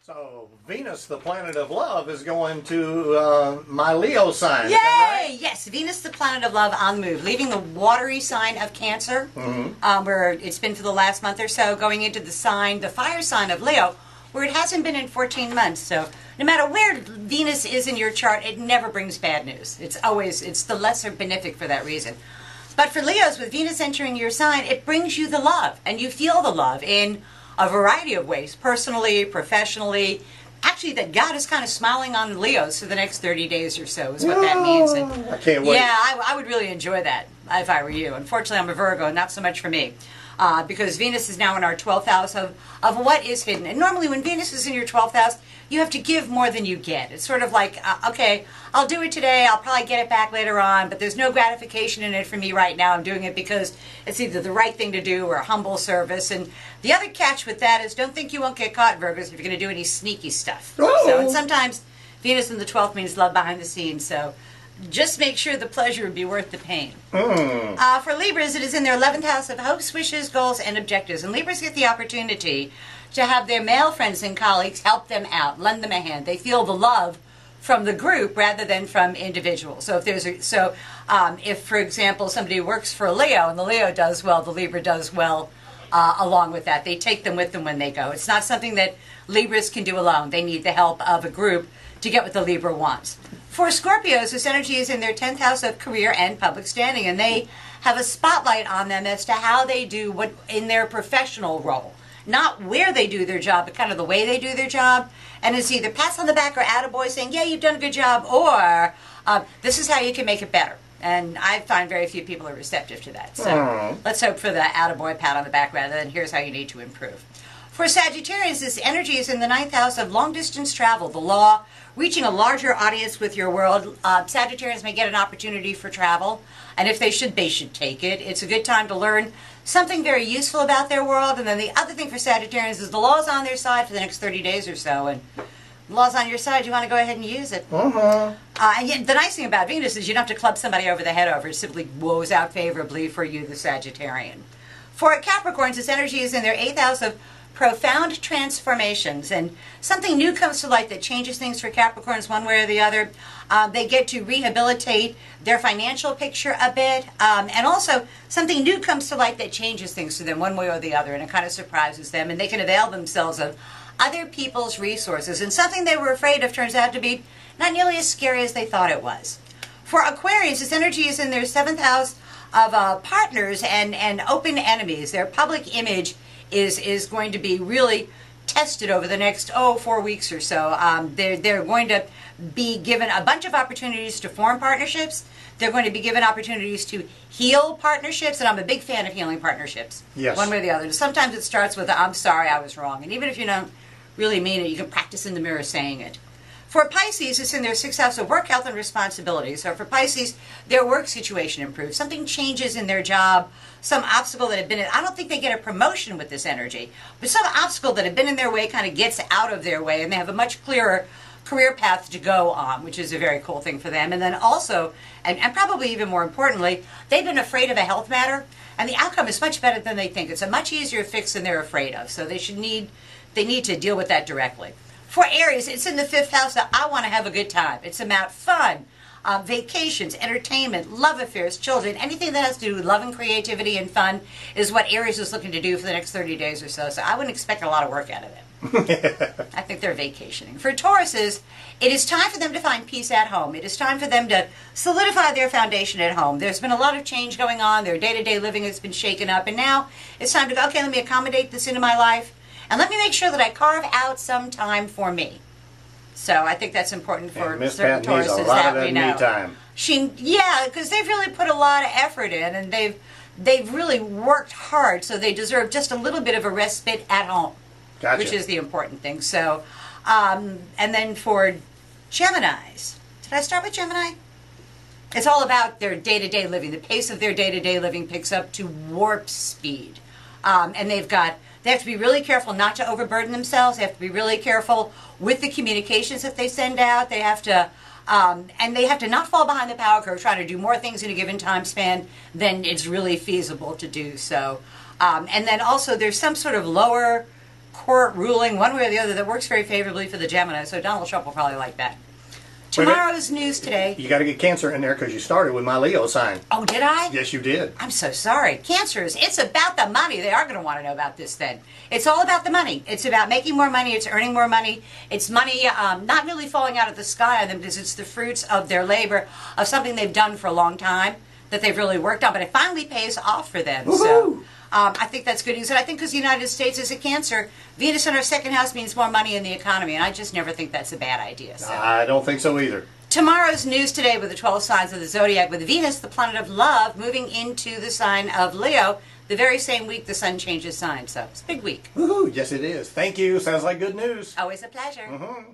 So Venus, the planet of love, is going to my Leo sign. Yay! Right? Yes, Venus, the planet of love, on the move, leaving the watery sign of Cancer, where it's been for the last month or so, going into the sign, the fire sign of Leo, where it hasn't been in 14 months. So no matter where Venus is in your chart, it never brings bad news. It's the lesser benefic for that reason. But for Leos, with Venus entering your sign, it brings you the love, and you feel the love in a variety of ways, personally, professionally. Actually, that God is kind of smiling on Leos for the next 30 days or so is what that means. And I can't wait. yeah, I would really enjoy that if I were you. Unfortunately, I'm a Virgo, not so much for me. Because Venus is now in our 12th house of what is hidden. And normally when Venus is in your 12th house, you have to give more than you get. It's sort of like, okay, I'll do it today, I'll probably get it back later on, but there's no gratification in it for me right now. I'm doing it because it's either the right thing to do or a humble service. And the other catch with that is don't think you won't get caught, Virgos, if you're going to do any sneaky stuff. So, and sometimes Venus in the 12th means love behind the scenes, so just make sure the pleasure would be worth the pain. For Libras, it is in their 11th house of hopes, wishes, goals, and objectives. And Libras get the opportunity to have their male friends and colleagues help them out, lend them a hand. They feel the love from the group rather than from individuals. So if for example, somebody works for a Leo and the Leo does well, the Libra does well along with that. They take them with them when they go. It's not something that Libras can do alone. They need the help of a group to get what the Libra wants. For Scorpios, this energy is in their 10th house of career and public standing, and they have a spotlight on them as to how they do what in their professional role. Not where they do their job, but kind of the way they do their job. And it's either pats on the back or attaboy saying, yeah, you've done a good job, or this is how you can make it better. And I find very few people are receptive to that. So let's hope for the attaboy pat on the back rather than here's how you need to improve. For Sagittarius, this energy is in the 9th house of long-distance travel, the law, reaching a larger audience with your world. Sagittarians may get an opportunity for travel, and if they should take it. It's a good time to learn something very useful about their world. And then the other thing for Sagittarians is the law is on their side for the next 30 days or so, and the law's on your side, you want to go ahead and use it. And yet, the nice thing about Venus is you don't have to club somebody over the head over. It simply woes out favorably for you, the Sagittarian. For Capricorns, this energy is in their 8th house of profound transformations, and something new comes to light that changes things for Capricorns one way or the other. They get to rehabilitate their financial picture a bit, and also something new comes to light that changes things for them one way or the other, and it kind of surprises them, and they can avail themselves of other people's resources, and something they were afraid of turns out to be not nearly as scary as they thought it was. For Aquarius, this energy is in their 7th house of partners and open enemies. Their public image is going to be really tested over the next 4 weeks or so. They're going to be given a bunch of opportunities to form partnerships. They're going to be given opportunities to heal partnerships, and I'm a big fan of healing partnerships. Yes. One way or the other. Sometimes it starts with I'm sorry, I was wrong, and even if you don't really mean it, you can practice in the mirror saying it. For Pisces, it's in their 6th house of work, health, and responsibility. So for Pisces, their work situation improves. Something changes in their job, some obstacle that had been in. I don't think they get a promotion with this energy, but some obstacle that had been in their way kind of gets out of their way, and they have a much clearer career path to go on, which is a very cool thing for them. And then also, and probably even more importantly, they've been afraid of a health matter, and the outcome is much better than they think. It's a much easier fix than they're afraid of, so they need to deal with that directly. For Aries, it's in the 5th house, so I want to have a good time. It's about fun, vacations, entertainment, love affairs, children, anything that has to do with love and creativity and fun is what Aries is looking to do for the next 30 days or so. So I wouldn't expect a lot of work out of them. I think they're vacationing. For Tauruses, it is time for them to find peace at home. It is time for them to solidify their foundation at home. There's been a lot of change going on. Their day-to-day living has been shaken up, and now it's time to go, okay, let me accommodate this into my life. And let me make sure that I carve out some time for me. So I think that's important for certain Tauruses that we know. Time. Yeah, because they've really put a lot of effort in, and they've really worked hard, so they deserve just a little bit of a respite at home, which is the important thing. So, and then for Geminis, did I start with Gemini? It's all about their day-to-day living. The pace of their day-to-day living picks up to warp speed, and they have to be really careful not to overburden themselves. They have to be really careful with the communications that they send out. They have to, and they have to not fall behind the power curve, trying to do more things in a given time span than it's really feasible to do. So, and then also there's some sort of lower court ruling one way or the other that works very favorably for the Gemini, so Donald Trump will probably like that. Tomorrow's news today. You got to get Cancer in there because you started with my Leo sign. Oh, did I? Yes, you did. I'm so sorry. Cancers, it's about the money. They are going to want to know about this then. It's all about the money. It's about making more money. It's earning more money. It's money not really falling out of the sky on them because it's the fruits of their labor, of something they've done for a long time that they've really worked on. But it finally pays off for them. Woo-hoo! So I think that's good news. And I think because the United States is a Cancer, Venus in our second house means more money in the economy. And I just never think that's a bad idea. So. I don't think so either. Tomorrow's news today with the 12 signs of the zodiac, with Venus, the planet of love, moving into the sign of Leo, the very same week the sun changes signs. So it's a big week. Woohoo! Yes, it is. Thank you. Sounds like good news. Always a pleasure. Mm-hmm.